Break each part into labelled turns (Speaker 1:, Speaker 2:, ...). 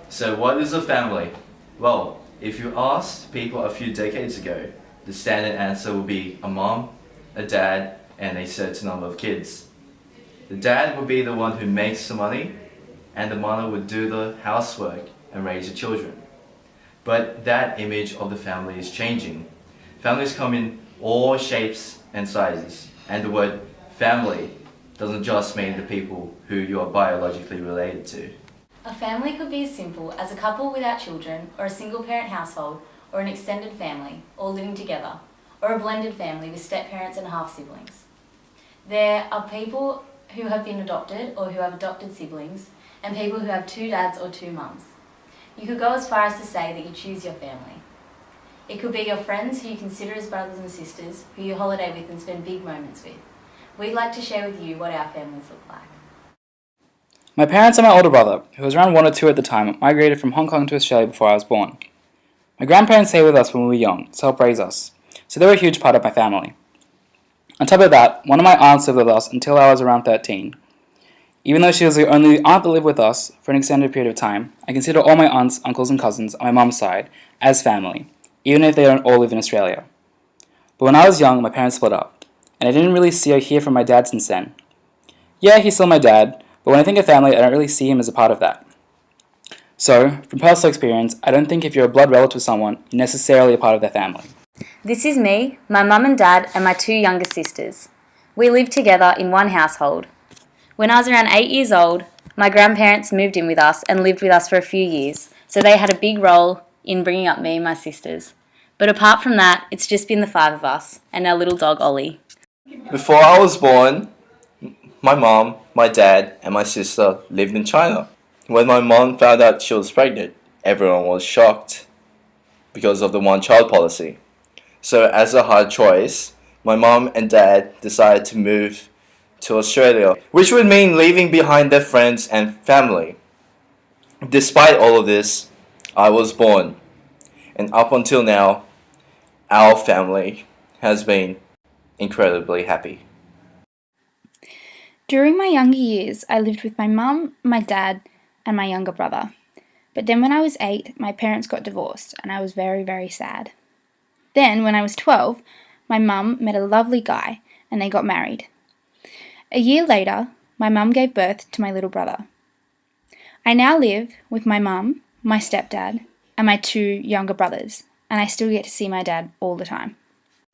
Speaker 1: So what is a family? Well, if you asked people a few decades ago, the standard answer would be a mom, a dad, and a certain number of kids. The dad would be the one who makes the money, and the mother would do the housework and raise the children. But that image of the family is changing. Families come in all shapes and sizes, and the word family doesn't just mean the people who you are biologically related to.
Speaker 2: A family could be as simple as a couple without children, or a single-parent household, or an extended family, all living together, or a blended family with step-parents and half-siblings. There are people who have been adopted or who have adopted siblings, and people who have two dads or two mums. You could go as far as to say that you choose your family. It could be your friends who you consider as brothers and sisters, who you holiday with and spend big moments with. We'd like to share with you what our families look like.
Speaker 3: My parents and my older brother, who was around 1 or 2 at the time, migrated from Hong Kong to Australia before I was born. My grandparents stayed with us when we were young to help raise us, so they were a huge part of my family. On top of that, one of my aunts lived with us until I was around 13. Even though she was the only aunt that lived with us for an extended period of time, I consider all my aunts, uncles and cousins on my mum's side as family, even if they don't all live in Australia. But when I was young, my parents split up, and I didn't really see or hear from my dad since then. Yeah, he's still my dad, but when I think of family, I don't really see him as a part of that. So, from personal experience, I don't think if you're a blood relative to someone, you're necessarily a part of their family.
Speaker 2: This is me, my mum and dad, and my two younger sisters. We live together in one household. When I was around 8 years old, my grandparents moved in with us and lived with us for a few years, so they had a big role in bringing up me and my sisters. But apart from that, it's just been the 5 of us and our little dog Ollie.
Speaker 1: Before I was born, my mom, my dad, and my sister lived in China. When my mom found out she was pregnant, everyone was shocked because of the one-child policy. So as a hard choice, my mom and dad decided to move to Australia, which would mean leaving behind their friends and family. Despite all of this, I was born, and up until now, our family has been incredibly happy.
Speaker 4: During my younger years, I lived with my mum, my dad, and my younger brother. But then when I was 8, my parents got divorced, and I was very, very sad. Then, when I was 12, my mum met a lovely guy, and they got married. A year later, my mum gave birth to my little brother. I now live with my mum, my stepdad, and my 2 younger brothers, and I still get to see my dad all the time.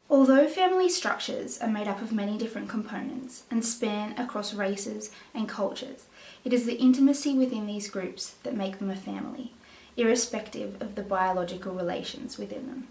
Speaker 4: Although family structures are made up of many different components and span across races and cultures, it is the intimacy within these groups that make them a family, irrespective of the biological relations within them.